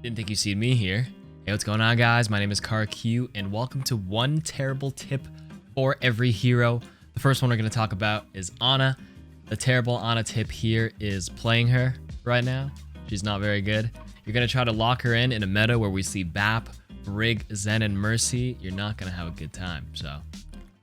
Didn't think you'd see me here. Hey, what's going on, guys? My name is KarQ, and welcome to one terrible tip for every hero. The first one we're going to talk about is Ana. The terrible Ana tip here is playing her right now. She's not very good. You're going to try to lock her in a meta where we see BAP, Brig, Zen, and Mercy. You're not going to have a good time, so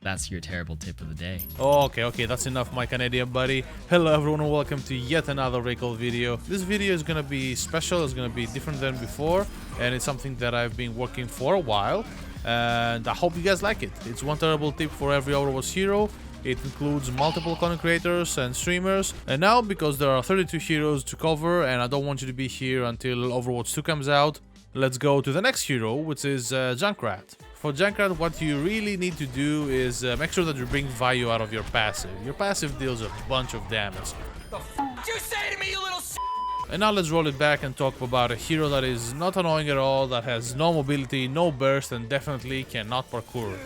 that's your terrible tip of the day. Okay, that's enough, my Canadian buddy. Hello everyone and welcome to yet another recall video. This video is gonna be special, it's gonna be different than before, and it's something that I've been working for a while, and I hope you guys like it. It's one terrible tip for every Overwatch hero. It includes multiple content creators and streamers, and now because there are 32 heroes to cover and I don't want you to be here until Overwatch 2 comes out, let's go to the next hero, which is Junkrat. For Junkrat, what you really need to do is make sure that you bring value out of your passive. Your passive deals a bunch of damage. The f*** you say to me, you little s***? And now let's roll it back and talk about a hero that is not annoying at all, that has no mobility, no burst, and definitely cannot parkour.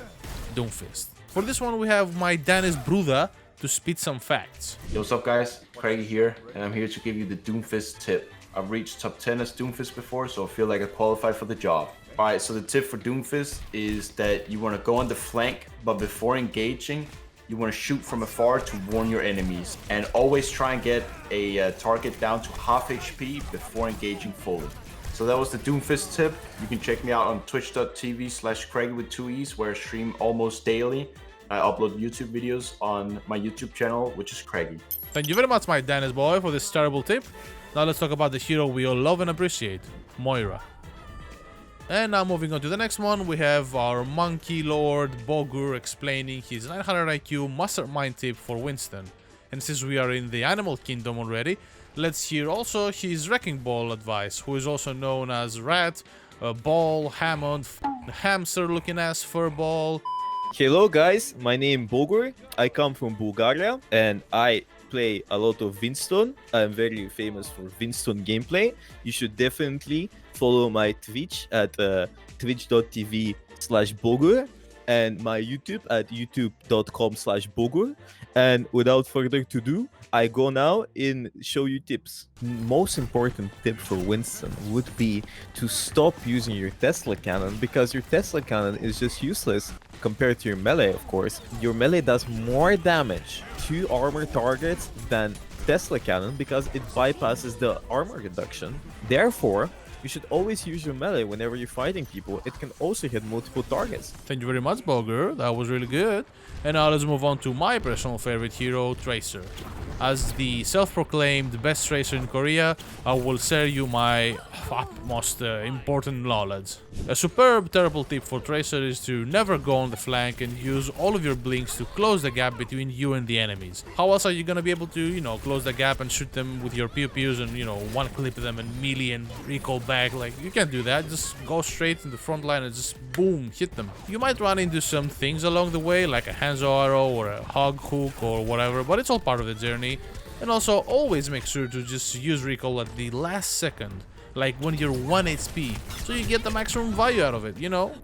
Doomfist. For this one, we have my Danish brother to spit some facts. Yo, what's up, guys? KRAGIEE here, and I'm here to give you the Doomfist tip. I've reached top 10 as Doomfist before, so I feel like I qualified for the job. Alright, so the tip for Doomfist is that you want to go on the flank, but before engaging, you want to shoot from afar to warn your enemies. And always try and get a target down to half HP before engaging fully. So that was the Doomfist tip. You can check me out on twitch.tv/KRAGIEE with 2 E's, where I stream almost daily. I upload YouTube videos on my YouTube channel, which is KRAGIEE. Thank you very much, my Danish boy, for this terrible tip. Now let's talk about the hero we all love and appreciate, Moira. And now moving on to the next one, we have our monkey lord BOGUR explaining his 900 IQ mastermind tip for Winston. And since we are in the animal kingdom already, let's hear also his wrecking ball advice, who is also known as Rat, Ball, Hammond, hamster looking ass, Furball. Hello guys, my name BOGUR. I come from Bulgaria and I play a lot of Winston. I'm very famous for Winston gameplay. You should definitely follow my Twitch at twitch.tv/BOGUR and my YouTube at youtube.com/BOGUR. And without further ado, I go now and show you tips. Most important tip for Winston would be to stop using your Tesla cannon, because your Tesla cannon is just useless compared to your melee, of course. Your melee does more damage to armor targets than Tesla cannon because it bypasses the armor reduction. Therefore, you should always use your melee whenever you're fighting people. It can also hit multiple targets. Thank you very much, BOGUR. That was really good. And now let's move on to my personal favorite hero, Tracer. As the self-proclaimed best Tracer in Korea, I will share you my utmost important knowledge. A superb terrible tip for Tracer is to never go on the flank and use all of your blinks to close the gap between you and the enemies. How else are you gonna be able to, close the gap and shoot them with your pew-pews and, one-clip them and melee and recall back? Like, you can't do that. Just go straight in the front line and just boom, hit them. You might run into some things along the way, like a Hanzo arrow or a hog hook or whatever, but it's all part of the journey. And also, always make sure to just use recall at the last second, like when you're 1 HP, so you get the maximum value out of it,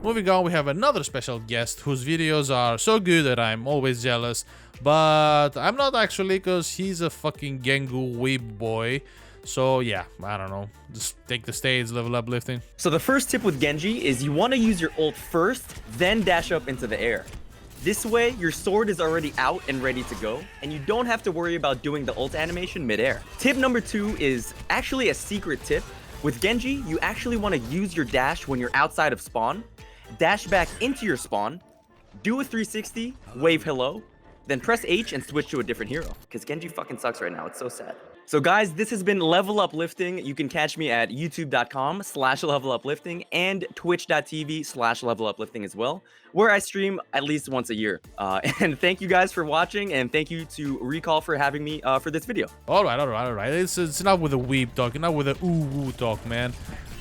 Moving on, we have another special guest whose videos are so good that I'm always jealous, but I'm not actually, because he's a fucking Gengu weeb boy. So yeah, I don't know, just take the stage, level up lifting. So the first tip with Genji is you want to use your ult first, then dash up into the air. This way, your sword is already out and ready to go, and you don't have to worry about doing the ult animation mid-air. Tip number 2 is actually a secret tip. With Genji, you actually want to use your dash when you're outside of spawn, dash back into your spawn, do a 360, wave hello, then press H and switch to a different hero. Because Genji fucking sucks right now, it's so sad. So guys, this has been Level Up Lifting. You can catch me at youtube.com/leveluplifting and twitch.tv/leveluplifting as well, where I stream at least once a year. And thank you guys for watching, and thank you to Recall for having me for this video. All right. It's enough with the weeb talk, enough with the ooh talk, man.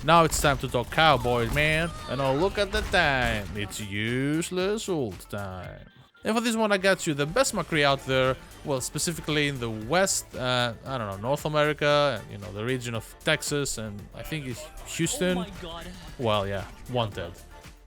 Now it's time to talk Cowboys, man. And oh, look at the time. It's useless ult time. And for this one, I got you the best McCree out there, well, specifically in the West, North America, and, the region of Texas, and I think it's Houston. Oh my God. Well, yeah, Wanted.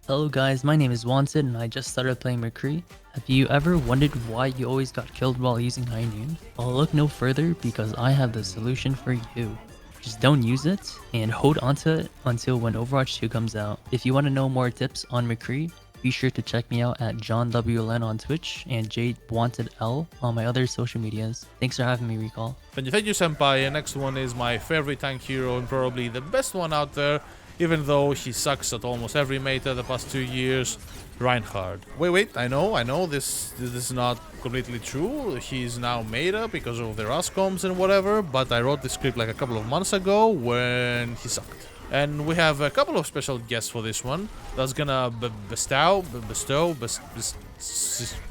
Hello guys, my name is Winston and I just started playing McCree. Have you ever wondered why you always got killed while using high noon? Well, look no further because I have the solution for you. Just don't use it and hold onto it until when Overwatch 2 comes out. If you want to know more tips on McCree, be sure to check me out at JohnWLN on Twitch and JWantedL on my other social medias. Thanks for having me, Recall. Thank you, senpai. And next one is my favorite tank hero and probably the best one out there, even though he sucks at almost every meta the past 2 years. Reinhardt. Wait, I know this is not completely true. He's now meta because of their Ascoms and whatever, but I wrote this script like a couple of months ago when he sucked. And we have a couple of special guests for this one that's gonna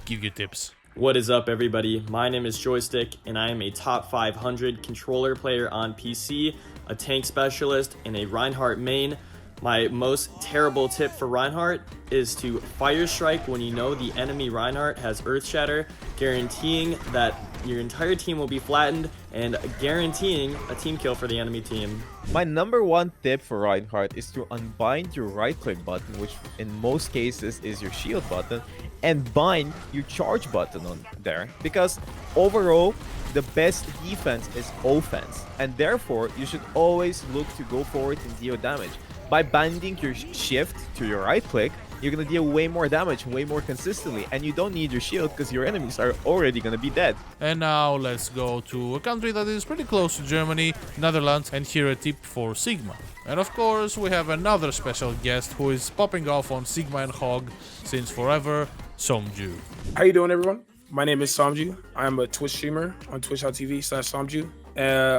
give you tips. What is up, everybody? My name is JOYSTICK, and I am a top 500 controller player on PC, a tank specialist, and a Reinhardt main. My most terrible tip for Reinhardt is to fire strike when you know the enemy Reinhardt has Earth Shatter, guaranteeing that your entire team will be flattened and guaranteeing a team kill for the enemy team. My number one tip for Reinhardt is to unbind your right click button, which in most cases is your shield button, and bind your charge button on there, because overall the best defense is offense, and therefore you should always look to go forward and deal damage. By binding your shift to your right click, you're gonna deal way more damage, way more consistently, and you don't need your shield because your enemies are already gonna be dead. And now let's go to a country that is pretty close to Germany, Netherlands, and hear a tip for Sigma. And of course, we have another special guest who is popping off on Sigma and Hog since forever, SOMJUU. How you doing, everyone? My name is SOMJUU. I am a Twitch streamer on twitch.tv/SOMJUU.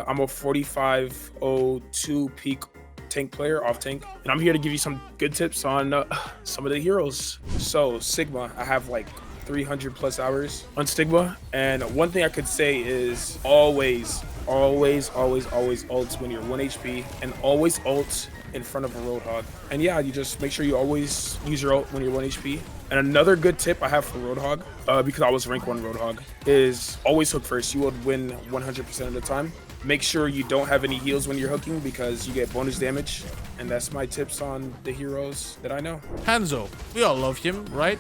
I'm a 4502 peak tank player, off tank, and I'm here to give you some good tips on some of the heroes. So Sigma, I have like 300 plus hours on Sigma, and one thing I could say is always ult when you're 1 HP, and always ult in front of a Roadhog. And yeah, you just make sure you always use your ult when you're 1 HP. And another good tip I have for Roadhog, because I was rank 1 Roadhog, is always hook first. You will win 100% of the time. Make sure you don't have any heals when you're hooking because you get bonus damage. And that's my tips on the heroes that I know. Hanzo. We all love him, right?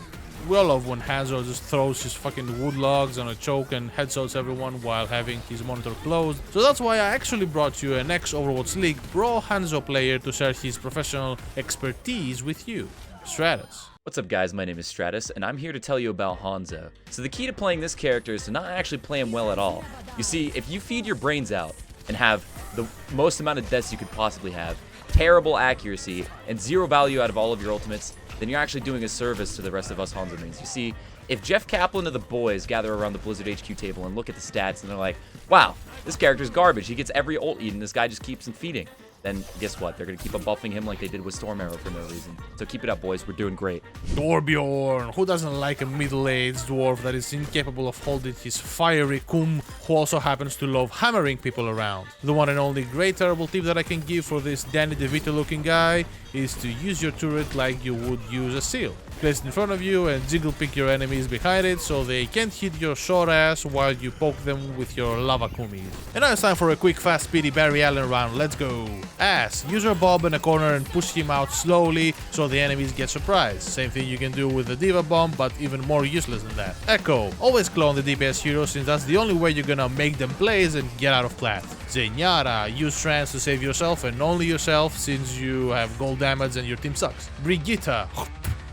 We all love when Hanzo just throws his fucking wood logs on a choke and headshots everyone while having his monitor closed. So that's why I actually brought you an ex-Overwatch League pro Hanzo player to share his professional expertise with you. STRATUS. What's up, guys? My name is STRATUS, and I'm here to tell you about Hanzo. So the key to playing this character is to not actually play him well at all. You see, if you feed your brains out and have the most amount of deaths you could possibly have, terrible accuracy, and zero value out of all of your ultimates, then you're actually doing a service to the rest of us Hanzo mains. You see, if Jeff Kaplan and the boys gather around the Blizzard HQ table and look at the stats and they're like, wow, this character's garbage, he gets every ult eaten, this guy just keeps him feeding, then guess what? They're going to keep on buffing him like they did with Storm Arrow for no reason. So keep it up, boys. We're doing great. Torbjorn. Who doesn't like a middle-aged dwarf that is incapable of holding his fiery cum, who also happens to love hammering people around? The one and only great terrible tip that I can give for this Danny DeVito looking guy is to use your turret like you would use a seal. Place it in front of you and jiggle pick your enemies behind it so they can't hit your short ass while you poke them with your lava kumis. And now it's time for a quick, fast, speedy Barry Allen round. Let's go. Ass. Use your bomb in a corner and push him out slowly so the enemies get surprised. Same thing you can do with the Diva bomb, but even more useless than that. Echo. Always clone the DPS hero since that's the only way you're gonna make them plays and get out of plat. Zenyatta. Use trance to save yourself and only yourself since you have gold damage and your team sucks. Brigitte.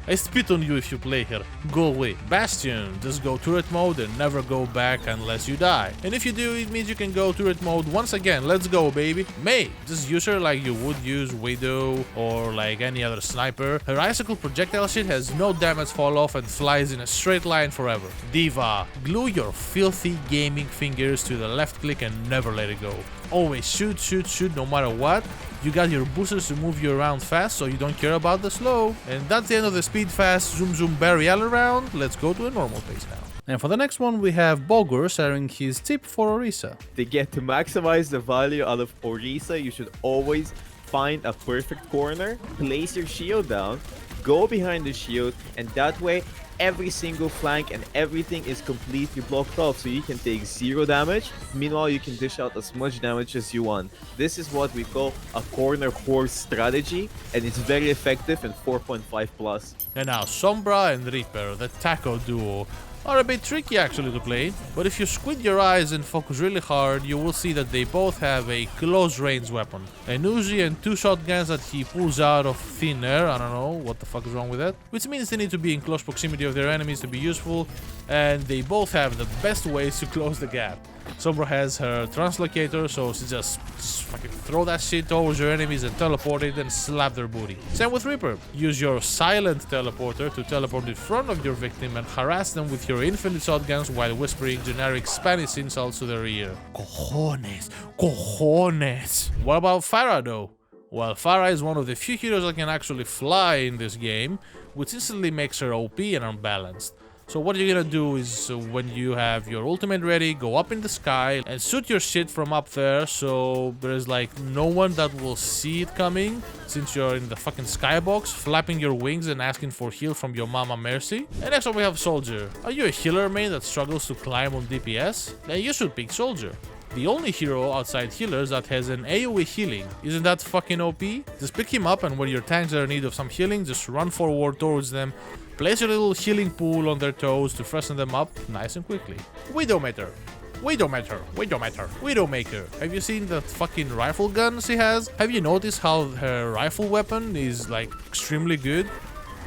I spit on you if you play her. Go away. Bastion. Just go turret mode and never go back unless you die. And if you do, it means you can go turret mode once again. Let's go, baby. Mei. Just use her like you would use Widow or like any other sniper. Her icicle projectile shit has no damage fall off and flies in a straight line forever. Diva. Glue your filthy gaming fingers to the left click and never let it go. Always shoot, shoot, shoot no matter what. You got your boosters to move you around fast so you don't care about the slow. And that's the end of the speed fast zoom zoom Barry Allen round. Let's go to a normal pace now. And for the next one we have BOGUR sharing his tip for Orisa. To maximize the value out of Orisa, you should always find a perfect corner, place your shield down, go behind the shield, and that way every single flank and everything is completely blocked off so you can take 0 damage. Meanwhile, you can dish out as much damage as you want. This is what we call a corner horse strategy, and it's very effective in 4.5 plus. And now Sombra and Reaper, the taco duo. are a bit tricky actually to play, but if you squint your eyes and focus really hard, you will see that they both have a close range weapon. An Uzi and 2 shotguns that he pulls out of thin air, I don't know what the fuck is wrong with that, which means they need to be in close proximity of their enemies to be useful, and they both have the best ways to close the gap. Sombra has her translocator, so she just fucking throw that shit towards your enemies and teleport it and slap their booty. Same with Reaper. Use your silent teleporter to teleport in front of your victim and harass them with your infinite shotguns while whispering generic Spanish insults to their ear. Cojones, cojones. What about Pharah though? Well, Pharah is one of the few heroes that can actually fly in this game, which instantly makes her OP and unbalanced. So what you're gonna do is, when you have your ultimate ready, go up in the sky and shoot your shit from up there, so there's like no one that will see it coming, since you're in the fucking skybox, flapping your wings and asking for heal from your mama Mercy. And next up we have SOMJUU. Are you a healer main that struggles to climb on DPS? Then you should pick SOMJUU. The only hero outside healers that has an AoE healing. Isn't that fucking OP? Just pick him up, and when your tanks are in need of some healing, just run forward towards them, place your little healing pool on their toes to freshen them up nice and quickly. Widowmaker. Widowmaker. Have you seen that fucking rifle gun she has? Have you noticed how her rifle weapon is like extremely good?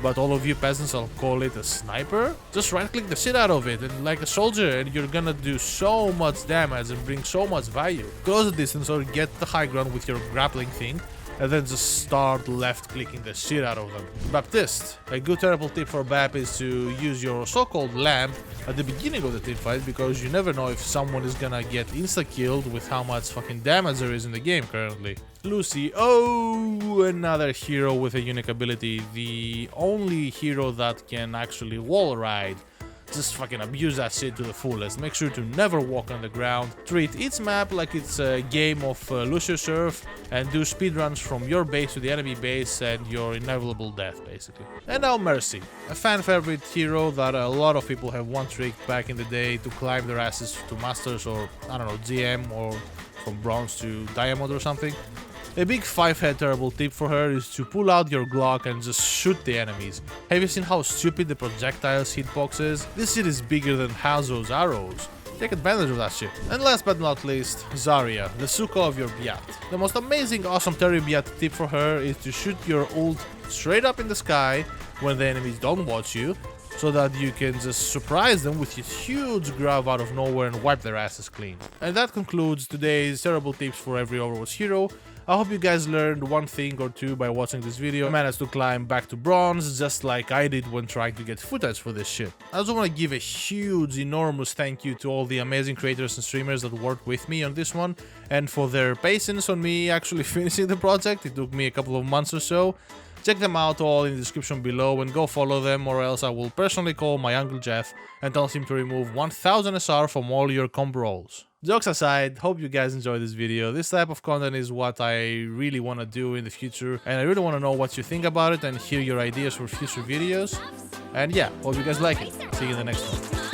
But all of you peasants will call it a sniper? Just right click the shit out of it and like a soldier, and you're gonna do so much damage and bring so much value. Close the distance or get the high ground with your grappling thing, and then just start left clicking the shit out of them. Baptiste. A good terrible tip for Bap is to use your so-called lamp at the beginning of the teamfight, because you never know if someone is gonna get insta-killed with how much fucking damage there is in the game currently. Lucy. Oh, another hero with a unique ability. The only hero that can actually wall ride. Just fucking abuse that shit to the fullest. Make sure to never walk on the ground. Treat each map like it's a game of lose your surf, and do speedruns from your base to the enemy base and your inevitable death, basically. And now Mercy, a fan favorite hero that a lot of people have one-tricked back in the day to climb their asses to Masters, or I don't know, GM, or from Bronze to Diamond or something. A big 5-head terrible tip for her is to pull out your Glock and just shoot the enemies. Have you seen how stupid the projectile's hitbox is? This shit is bigger than Hanzo's arrows. Take advantage of that shit. And last but not least, Zarya, the Suka of your Biat. The most amazing awesome Terry Biat tip for her is to shoot your ult straight up in the sky when the enemies don't watch you, so that you can just surprise them with this huge grab out of nowhere and wipe their asses clean. And that concludes today's terrible tips for every Overwatch hero. I hope you guys learned one thing or two by watching this video. I managed to climb back to bronze, just like I did when trying to get footage for this shit. I also want to give a huge, enormous thank you to all the amazing creators and streamers that worked with me on this one, and for their patience on me actually finishing the project. It took me a couple of months or so. Check them out all in the description below and go follow them, or else I will personally call my Uncle Jeff and tell him to remove 1000 SR from all your comp rolls. Jokes aside, hope you guys enjoyed this video. This type of content is what I really want to do in the future, and I really want to know what you think about it and hear your ideas for future videos. And yeah, hope you guys like it. See you in the next one.